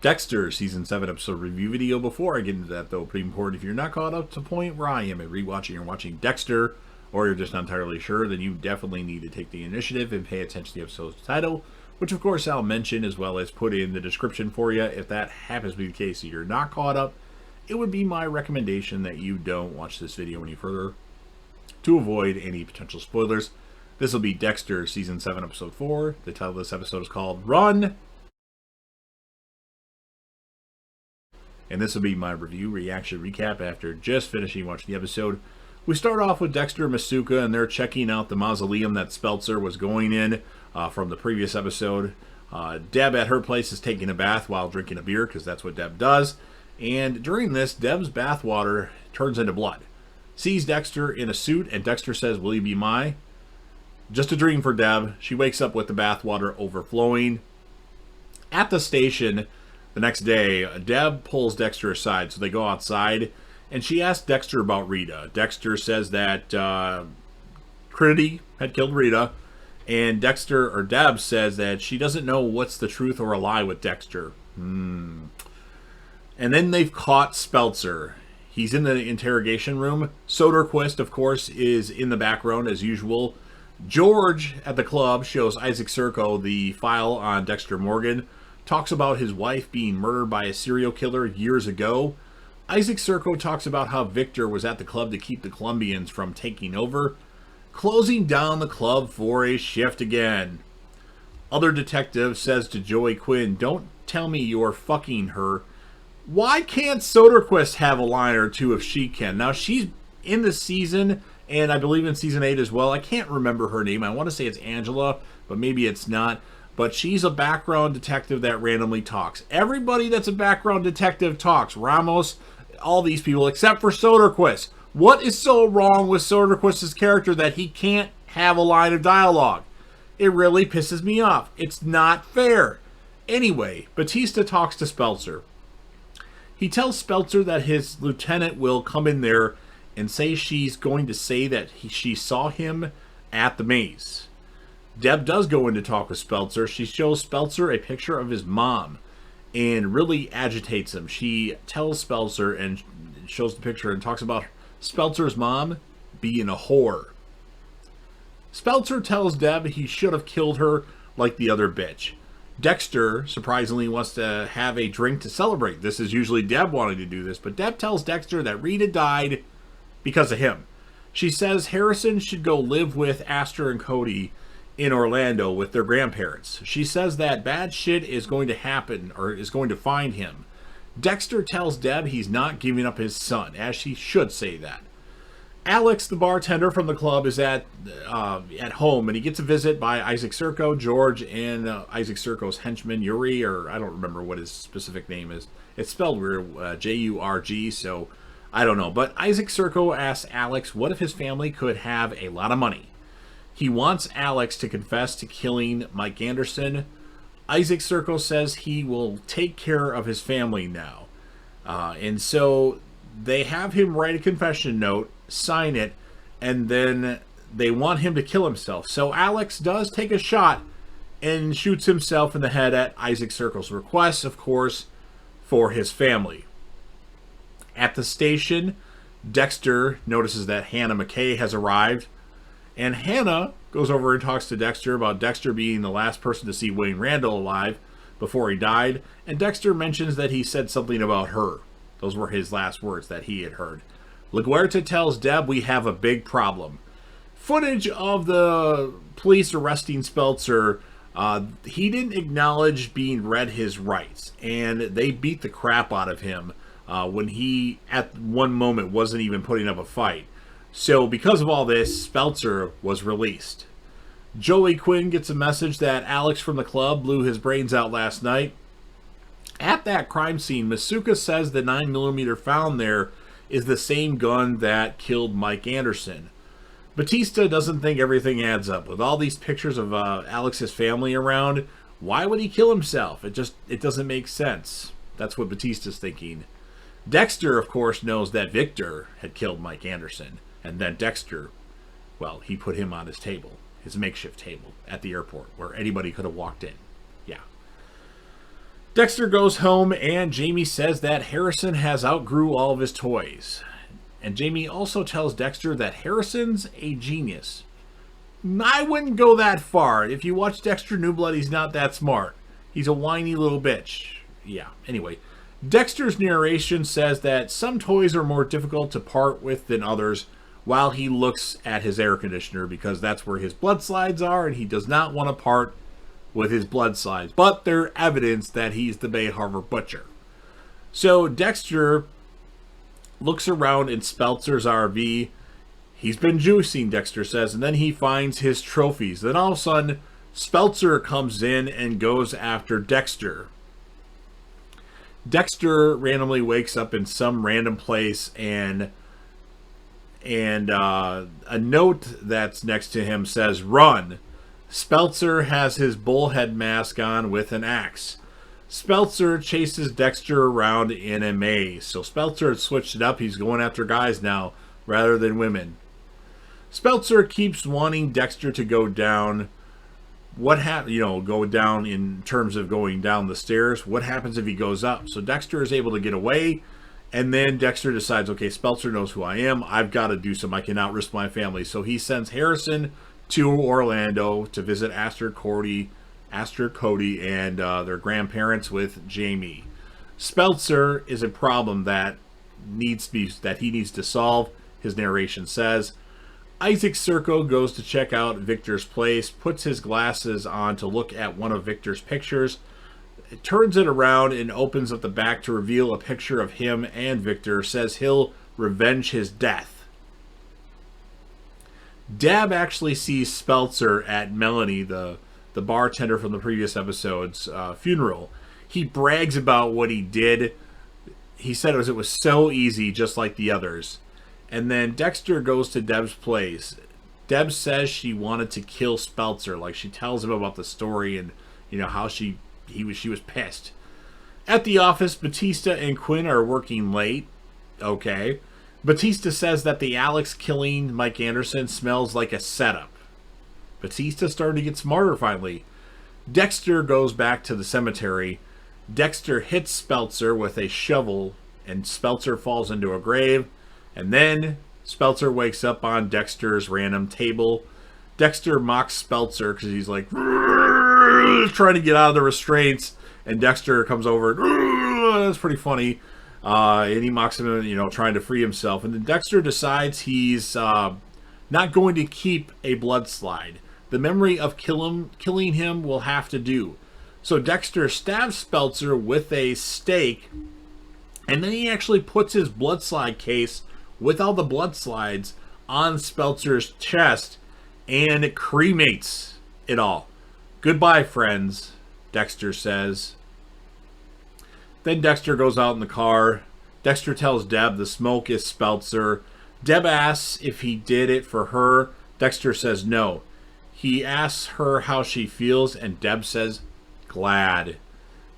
Dexter Season 7 episode review video. Before I get into that, though, pretty important, if you're not caught up to the point where I am at rewatching or watching Dexter, or you're just not entirely sure, then you definitely need to take the initiative and pay attention to the episode's title, which of course I'll mention as well as put in the description for you. If that happens to be the case and you're not caught up, it would be my recommendation that you don't watch this video any further to avoid any potential spoilers. This will be Dexter Season 7 Episode 4. The title of this episode is called Run! And this will be my review, reaction, recap after just finishing watching the episode. We start off with Dexter and Masuka, and they're checking out the mausoleum that Speltzer was going in from the previous episode. Deb at her place is taking a bath while drinking a beer, because that's what Deb does. And during this, Deb's bathwater turns into blood. Sees Dexter in a suit, and Dexter says, "Will you be my?" Just a dream for Deb. She wakes up with the bathwater overflowing. At the station the next day, Deb pulls Dexter aside, so they go outside, and she asks Dexter about Rita. Dexter says that Trinity had killed Rita, and Deb says that she doesn't know what's the truth or a lie with Dexter. And then they've caught Speltzer. He's in the interrogation room. Soderquist, of course, is in the background as usual. George at the club shows Isaac Serco the file on Dexter Morgan. Talks about his wife being murdered by a serial killer years ago. Isaac Serco talks about how Victor was at the club to keep the Colombians from taking over, closing down the club for a shift again. Other detective says to Joey Quinn, "Don't tell me you're fucking her." Why can't Soderquist have a line or two if she can? Now, she's in the season, and I believe in season 8 as well. I can't remember her name. I want to say it's Angela, but maybe it's not. But she's a background detective that randomly talks. Everybody that's a background detective talks. Ramos, all these people, except for Soderquist. What is so wrong with Soderquist's character that he can't have a line of dialogue? It really pisses me off. It's not fair. Anyway, Batista talks to Speltzer. He tells Speltzer that his lieutenant will come in there and say she's going to say that she saw him at the maze. Deb does go in to talk with Speltzer. She shows Speltzer a picture of his mom and really agitates him. She tells Speltzer and shows the picture and talks about Speltzer's mom being a whore. Speltzer tells Deb he should have killed her like the other bitch. Dexter, surprisingly, wants to have a drink to celebrate. This is usually Deb wanting to do this, but Deb tells Dexter that Rita died because of him. She says Harrison should go live with Astor and Cody in Orlando with their grandparents. She says that bad shit is going to happen, or is going to find him. Dexter tells Deb he's not giving up his son, as she should say that. Alex, the bartender from the club, is at home, and he gets a visit by Isaac Serco, George, and Isaac Serco's henchman, Yuri, or I don't remember what his specific name is. It's spelled weird, J-U-R-G, so I don't know. But Isaac Serco asks Alex what if his family could have a lot of money. He wants Alex to confess to killing Mike Anderson. Isaac Serco says he will take care of his family now. And so they have him write a confession note, sign it, and then they want him to kill himself. So Alex does take a shot and shoots himself in the head at Isaac Serco's request, of course, for his family. At the station, Dexter notices that Hannah McKay has arrived. And Hannah goes over and talks to Dexter about Dexter being the last person to see Wayne Randall alive before he died. And Dexter mentions that he said something about her. Those were his last words that he had heard. LaGuerta tells Deb we have a big problem. Footage of the police arresting Speltzer. He didn't acknowledge being read his rights. And they beat the crap out of him when he, at one moment, wasn't even putting up a fight. So, because of all this, Speltzer was released. Joey Quinn gets a message that Alex from the club blew his brains out last night. At that crime scene, Masuka says the 9mm found there is the same gun that killed Mike Anderson. Batista doesn't think everything adds up. With all these pictures of Alex's family around, why would he kill himself? It doesn't make sense. That's what Batista's thinking. Dexter, of course, knows that Victor had killed Mike Anderson. And then Dexter, well, he put him on his table, his makeshift table at the airport, where anybody could have walked in. Yeah. Dexter goes home and Jamie says that Harrison has outgrew all of his toys. And Jamie also tells Dexter that Harrison's a genius. I wouldn't go that far. If you watch Dexter New Blood, he's not that smart. He's a whiny little bitch. Yeah, anyway. Dexter's narration says that some toys are more difficult to part with than others while he looks at his air conditioner because that's where his blood slides are and he does not want to part with his blood slides. But they're evidence that he's the Bay Harbor Butcher. So Dexter looks around in Speltzer's RV. He's been juicing, Dexter says, and then he finds his trophies. Then all of a sudden, Speltzer comes in and goes after Dexter. Dexter randomly wakes up in some random place, and a note that's next to him says, "Run." Speltzer has his bullhead mask on with an axe. Speltzer chases Dexter around in a maze. So Speltzer had switched it up. He's going after guys now rather than women. Speltzer keeps wanting Dexter to go down. Go down in terms of going down the stairs. What happens if he goes up? So Dexter is able to get away, and then Dexter decides, okay, Speltzer knows who I am. I've got to do something. I cannot risk my family. So he sends Harrison to Orlando to visit Aster Cody, and their grandparents with Jamie. Speltzer is a problem that he needs to solve. His narration says, Isaac Serco goes to check out Victor's place, puts his glasses on to look at one of Victor's pictures, turns it around and opens up the back to reveal a picture of him and Victor, says he'll revenge his death. Deb actually sees Speltzer at Melanie, the bartender from the previous episode's funeral. He brags about what he did. He said it was so easy, just like the others. And then Dexter goes to Deb's place. Deb says she wanted to kill Speltzer. Like, she tells him about the story and, how she was pissed. At the office, Batista and Quinn are working late. Okay. Batista says that the Alex killing Mike Anderson smells like a setup. Batista's starting to get smarter finally. Dexter goes back to the cemetery. Dexter hits Speltzer with a shovel, and Speltzer falls into a grave. And then Speltzer wakes up on Dexter's random table. Dexter mocks Speltzer because he's like trying to get out of the restraints, and Dexter comes over. That's pretty funny. And he mocks him, trying to free himself. And then Dexter decides he's not going to keep a blood slide. The memory of killing him will have to do. So Dexter stabs Speltzer with a stake, and then he actually puts his blood slide case with all the blood slides on Speltzer's chest and cremates it all. Goodbye, friends, Dexter says. Then Dexter goes out in the car. Dexter tells Deb the smoke is Speltzer. Deb asks if he did it for her. Dexter says no. He asks her how she feels, and Deb says, glad.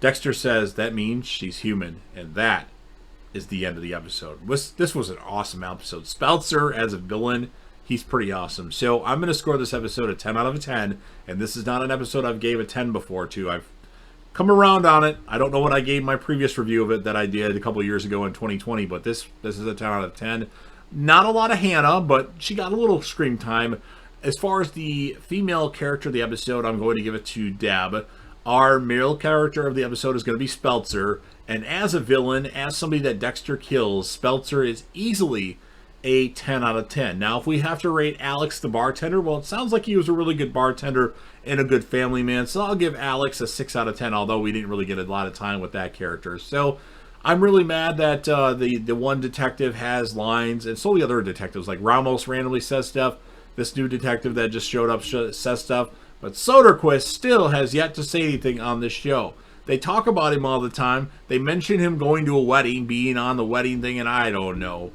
Dexter says that means she's human, and that is the end of the episode. This was an awesome episode. Speltzer as a villain, he's pretty awesome. So I'm going to score this episode a 10 out of a 10, and this is not an episode I've gave a 10 before to. I've come around on it. I don't know what I gave my previous review of it that I did a couple years ago in 2020, but this is a 10 out of 10. Not a lot of Hannah, but she got a little screen time. As far as the female character of the episode, I'm going to give it to Deb. Our male character of the episode is going to be Speltzer. And as a villain, as somebody that Dexter kills, Speltzer is easily a 10 out of 10. Now, if we have to rate Alex the bartender, well, it sounds like he was a really good bartender and a good family man. So I'll give Alex a 6 out of 10, although we didn't really get a lot of time with that character. So I'm really mad that the one detective has lines, and so the other detectives, like Ramos randomly says stuff. This new detective that just showed up says stuff. But Soderquist still has yet to say anything on this show. They talk about him all the time. They mention him going to a wedding, being on the wedding thing, and I don't know.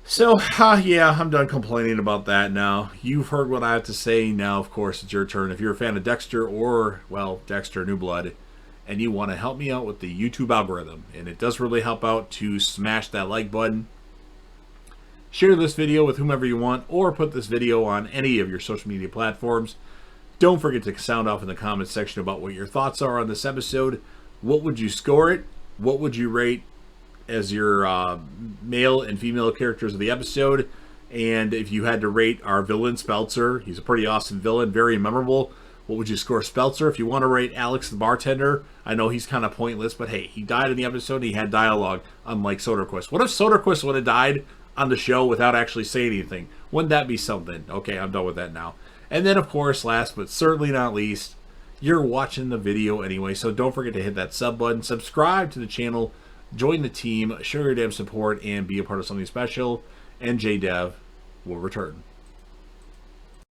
So, yeah, I'm done complaining about that now. You've heard what I have to say. Now, of course, it's your turn. If you're a fan of Dexter or, well, Dexter New Blood, and you want to help me out with the YouTube algorithm, and it does really help out to smash that like button, share this video with whomever you want, or put this video on any of your social media platforms. Don't forget to sound off in the comments section about what your thoughts are on this episode. What would you score it? What would you rate as your male and female characters of the episode? And if you had to rate our villain, Speltzer, he's a pretty awesome villain, very memorable. What would you score Speltzer? If you want to rate Alex the bartender, I know he's kind of pointless, but hey, he died in the episode and he had dialogue, unlike Soderquist. What if Soderquist would have died on the show without actually saying anything? Wouldn't that be something? Okay, I'm done with that now. And then, of course, last but certainly not least, you're watching the video anyway, so don't forget to hit that sub button, subscribe to the channel, join the team, show your damn support, and be a part of something special. And JDev will return.